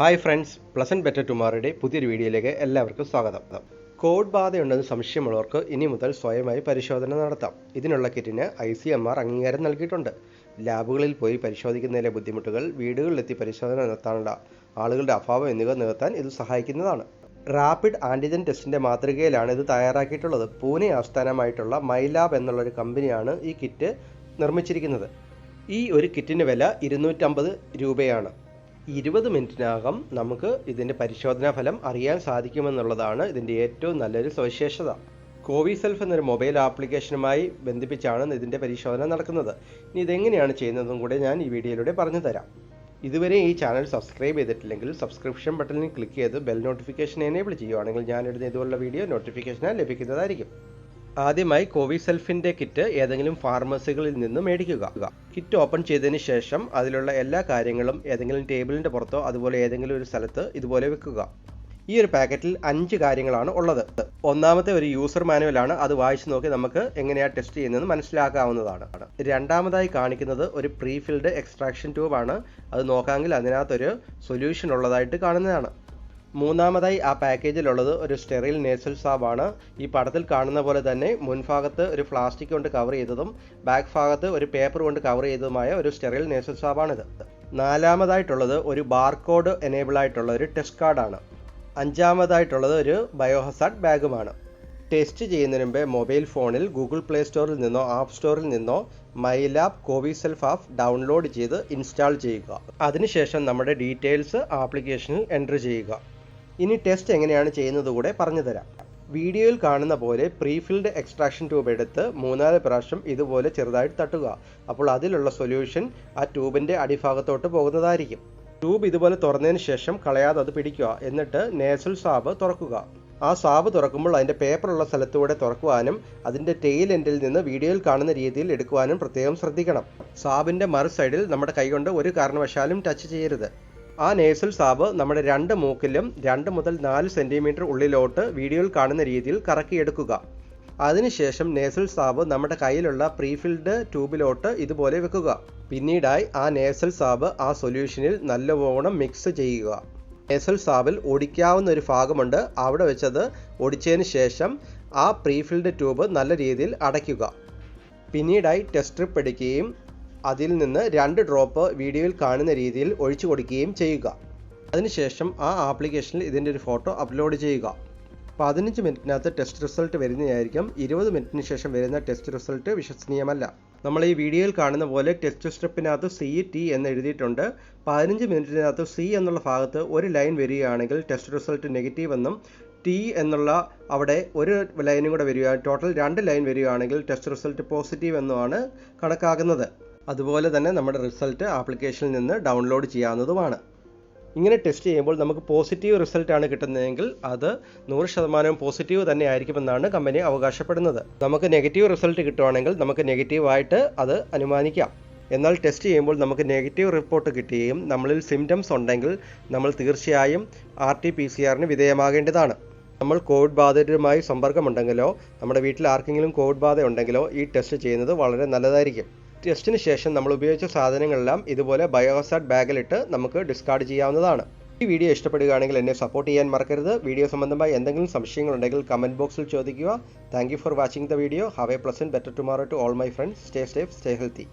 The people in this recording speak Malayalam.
ഹായ് ഫ്രണ്ട്സ്, പ്ലസൻറ്റ് ബെറ്റർ ടുമാറോയുടെ പുതിയൊരു വീഡിയോയിലേക്ക് എല്ലാവർക്കും സ്വാഗതം. കോവിഡ് ബാധയുണ്ടെന്ന് സംശയമുള്ളവർക്ക് ഇനി മുതൽ സ്വയമായി പരിശോധന നടത്താം. ഇതിനുള്ള കിറ്റിന് ICMR അംഗീകാരം നൽകിയിട്ടുണ്ട്. ലാബുകളിൽ പോയി പരിശോധിക്കുന്നതിലെ ബുദ്ധിമുട്ടുകൾ, വീടുകളിലെത്തി പരിശോധന നടത്താനുള്ള ആളുകളുടെ അഭാവം എന്നിവ നികത്താൻ ഇത് സഹായിക്കുന്നതാണ്. റാപ്പിഡ് ആൻറ്റിജൻ ടെസ്റ്റിൻ്റെ മാതൃകയിലാണ് ഇത് തയ്യാറാക്കിയിട്ടുള്ളത്. പൂനെ ആസ്ഥാനമായിട്ടുള്ള മൈലാബ് എന്നുള്ളൊരു കമ്പനിയാണ് ഈ കിറ്റ് നിർമ്മിച്ചിരിക്കുന്നത്. ഈ ഒരു കിറ്റിന് വില 250 രൂപയാണ്. 20 മിനിറ്റിനകം നമുക്ക് ഇതിൻ്റെ പരിശോധനാ ഫലം അറിയാൻ സാധിക്കുമെന്നുള്ളതാണ് ഇതിൻ്റെ ഏറ്റവും നല്ലൊരു സവിശേഷത. കോവിസെൽഫ് എന്നൊരു മൊബൈൽ ആപ്ലിക്കേഷനുമായി ബന്ധിപ്പിച്ചാണ് ഇതിൻ്റെ പരിശോധന നടക്കുന്നത്. ഇനി ഇതെങ്ങനെയാണ് ചെയ്യുന്നതും കൂടെ ഞാൻ ഈ വീഡിയോയിലൂടെ പറഞ്ഞു തരാം. ഇതുവരെ ഈ ചാനൽ സബ്സ്ക്രൈബ് ചെയ്തിട്ടില്ലെങ്കിൽ സബ്സ്ക്രിപ്ഷൻ ബട്ടണിൽ ക്ലിക്ക് ചെയ്ത് ബെൽ നോട്ടിഫിക്കേഷൻ എനേബിൾ ചെയ്യുകയാണെങ്കിൽ ഞാനിടുന്ന ഇതുപോലുള്ള വീഡിയോ നോട്ടിഫിക്കേഷനായി ലഭിക്കുന്നതായിരിക്കും. ആദ്യമായി കോവിസെൽഫിൻ്റെ കിറ്റ് ഏതെങ്കിലും ഫാർമസികളിൽ നിന്ന് മേടിക്കുക. കിറ്റ് ഓപ്പൺ ചെയ്തതിന് ശേഷം അതിലുള്ള എല്ലാ കാര്യങ്ങളും ഏതെങ്കിലും ടേബിളിൻ്റെ പുറത്തോ അതുപോലെ ഏതെങ്കിലും ഒരു സ്ഥലത്ത് ഇതുപോലെ വെക്കുക. ഈ ഒരു പാക്കറ്റിൽ 5 കാര്യങ്ങളാണ് ഉള്ളത്. ഒന്നാമത്തെ ഒരു യൂസർ മാനുവലാണ്. അത് വായിച്ചു നോക്കി നമുക്ക് എങ്ങനെയാണ് ടെസ്റ്റ് ചെയ്യുന്നതെന്ന് മനസ്സിലാക്കാവുന്നതാണ്. രണ്ടാമതായി കാണിക്കുന്നത് ഒരു പ്രീ ഫിൽഡ് എക്സ്ട്രാക്ഷൻ ട്യൂബാണ്. അത് നോക്കാമെങ്കിൽ അതിനകത്തൊരു സൊല്യൂഷൻ ഉള്ളതായിട്ട് കാണുന്നതാണ്. മൂന്നാമതായി ആ പാക്കേജിലുള്ളത് ഒരു സ്റ്റെറിൽ നേസൽ സ്വാബാണ്. ഈ പടത്തിൽ കാണുന്ന പോലെ തന്നെ മുൻഭാഗത്ത് ഒരു പ്ലാസ്റ്റിക് കൊണ്ട് കവർ ചെയ്തതും ബാക്ക് ഭാഗത്ത് ഒരു പേപ്പർ കൊണ്ട് കവർ ചെയ്തതുമായ ഒരു സ്റ്റെറിൽ നേസൽ സ്വാബാണിത്. നാലാമതായിട്ടുള്ളത് ഒരു ബാർകോഡ് എനേബിൾ ആയിട്ടുള്ള ഒരു ടെസ്റ്റ് കാർഡാണ്. അഞ്ചാമതായിട്ടുള്ളത് ഒരു ബയോഹസാർഡ് ബാഗുമാണ്. ടെസ്റ്റ് ചെയ്യുന്നതിന് മുമ്പേ മൊബൈൽ ഫോണിൽ ഗൂഗിൾ പ്ലേ സ്റ്റോറിൽ നിന്നോ ആപ്പ് സ്റ്റോറിൽ നിന്നോ മൈലാബ് കോവിസെൽഫ് ആപ്പ് ഡൗൺലോഡ് ചെയ്ത് ഇൻസ്റ്റാൾ ചെയ്യുക. അതിനുശേഷം നമ്മുടെ ഡീറ്റെയിൽസ് ആപ്ലിക്കേഷനിൽ എൻ്റർ ചെയ്യുക. ഇനി ടെസ്റ്റ് എങ്ങനെയാണ് ചെയ്യുന്നത് കൂടെ പറഞ്ഞു തരാം. വീഡിയോയിൽ കാണുന്ന പോലെ പ്രീഫിൽഡ് എക്സ്ട്രാക്ഷൻ ട്യൂബ് എടുത്ത് 3-4 പ്രാവശ്യം ഇതുപോലെ ചെറുതായിട്ട് തട്ടുക. അപ്പോൾ അതിലുള്ള സൊല്യൂഷൻ ആ ട്യൂബിൻ്റെ അടിഭാഗത്തോട്ട് പോകുന്നതായിരിക്കും. ട്യൂബ് ഇതുപോലെ തുറന്നതിന് ശേഷം കളയാതെ അത് പിടിക്കുക. എന്നിട്ട് നേസൽ സ്വാബ് തുറക്കുക. ആ സ്വാബ് തുറക്കുമ്പോൾ അതിൻ്റെ പേപ്പറുള്ള സ്ഥലത്തൂടെ തുറക്കുവാനും അതിൻ്റെ ടെയിൽ എൻഡിൽ നിന്ന് വീഡിയോയിൽ കാണുന്ന രീതിയിൽ എടുക്കുവാനും പ്രത്യേകം ശ്രദ്ധിക്കണം. സ്വാബിൻ്റെ മറു സൈഡിൽ നമ്മുടെ കൈകൊണ്ട് ഒരു കാരണവശാലും ടച്ച് ചെയ്യരുത്. ആ നേസൽ സ്വാബ് നമ്മുടെ 2 മൂക്കിലും 2 മുതൽ 4 സെൻറ്റിമീറ്റർ ഉള്ളിലോട്ട് വീഡിയോയിൽ കാണുന്ന രീതിയിൽ കറക്കിയെടുക്കുക. അതിനുശേഷം നേസൽ സ്വാബ് നമ്മുടെ കയ്യിലുള്ള പ്രീഫിൽഡ് ട്യൂബിലോട്ട് ഇതുപോലെ വെക്കുക. പിന്നീടായി ആ നേസൽ സ്വാബ് ആ സൊല്യൂഷനിൽ നല്ലവണ്ണം മിക്സ് ചെയ്യുക. നേസൽ സ്വാബിൽ ഒടിക്കാവുന്ന ഒരു ഭാഗമുണ്ട്. അവിടെ വെച്ചത് ഒടിച്ചതിന് ശേഷം ആ പ്രീഫിൽഡ് ട്യൂബ് നല്ല രീതിയിൽ അടയ്ക്കുക. പിന്നീടായി ടെസ്റ്റ് സ്ട്രിപ്പ് എടുക്കുകയും അതിൽ നിന്ന് 2 ഡ്രോപ്പ് വീഡിയോയിൽ കാണുന്ന രീതിയിൽ ഒഴിച്ചു കൊടുക്കുകയും ചെയ്യുക. അതിനുശേഷം ആ ആപ്ലിക്കേഷനിൽ ഇതിൻ്റെ ഒരു ഫോട്ടോ അപ്ലോഡ് ചെയ്യുക. 15 മിനിറ്റിനകത്ത് ടെസ്റ്റ് റിസൾട്ട് വരുന്നതായിരിക്കും. 20 മിനിറ്റിന് ശേഷം വരുന്ന ടെസ്റ്റ് റിസൾട്ട് വിശ്വസനീയമല്ല. നമ്മൾ ഈ വീഡിയോയിൽ കാണുന്ന പോലെ ടെസ്റ്റ് സ്ട്രിപ്പിനകത്ത് CT എന്ന് എഴുതിയിട്ടുണ്ട്. 15 മിനിറ്റിനകത്ത് C എന്നുള്ള ഭാഗത്ത് ഒരു ലൈൻ വരികയാണെങ്കിൽ ടെസ്റ്റ് റിസൾട്ട് നെഗറ്റീവ് എന്നും, T എന്നുള്ള അവിടെ ഒരു ലൈനും കൂടെ വരിക, ടോട്ടൽ 2 ലൈൻ വരികയാണെങ്കിൽ ടെസ്റ്റ് റിസൾട്ട് പോസിറ്റീവ് എന്നുമാണ് കണക്കാക്കുന്നത്. അതുപോലെ തന്നെ നമ്മുടെ റിസൾട്ട് ആപ്ലിക്കേഷനിൽ നിന്ന് ഡൗൺലോഡ് ചെയ്യാവുന്നതുമാണ്. ഇങ്ങനെ ടെസ്റ്റ് ചെയ്യുമ്പോൾ നമുക്ക് പോസിറ്റീവ് റിസൾട്ടാണ് കിട്ടുന്നതെങ്കിൽ അത് 100% പോസിറ്റീവ് തന്നെ ആയിരിക്കുമെന്നാണ് കമ്പനി അവകാശപ്പെടുന്നത്. നമുക്ക് നെഗറ്റീവ് റിസൾട്ട് കിട്ടുവാണെങ്കിൽ നമുക്ക് നെഗറ്റീവായിട്ട് അത് അനുമാനിക്കാം. എന്നാൽ ടെസ്റ്റ് ചെയ്യുമ്പോൾ നമുക്ക് നെഗറ്റീവ് റിപ്പോർട്ട് കിട്ടുകയും നമ്മളിൽ സിംറ്റംസ് ഉണ്ടെങ്കിൽ നമ്മൾ തീർച്ചയായും RT-PCR വിധേയമാകേണ്ടതാണ്. നമ്മൾ കോവിഡ് ബാധിതരുമായി സമ്പർക്കമുണ്ടെങ്കിലോ നമ്മുടെ വീട്ടിൽ ആർക്കെങ്കിലും കോവിഡ് ബാധ ഉണ്ടെങ്കിലോ ഈ ടെസ്റ്റ് ചെയ്യുന്നത് വളരെ നല്ലതായിരിക്കും. ടെസ്റ്റിന് ശേഷം നമ്മൾ ഉപയോഗിച്ച സാധനങ്ങളെല്ലാം ഇതുപോലെ ബയോഹസാർഡ് ബാഗിലിട്ട് നമുക്ക് ഡിസ്കാർഡ് ചെയ്യാവുന്നതാണ്. ഈ വീഡിയോ ഇഷ്ടപ്പെടുകയാണെങ്കിൽ എന്നെ സപ്പോർട്ട് ചെയ്യാൻ മറക്കരുത്. വീഡിയോ സംബന്ധമായി എന്തെങ്കിലും സംശയങ്ങളുണ്ടെങ്കിൽ കമൻറ്റ് ബോക്സിൽ ചോദിക്കുക. Thank you for watching the video. Have a pleasant better tomorrow to all my friends. Stay safe, stay healthy.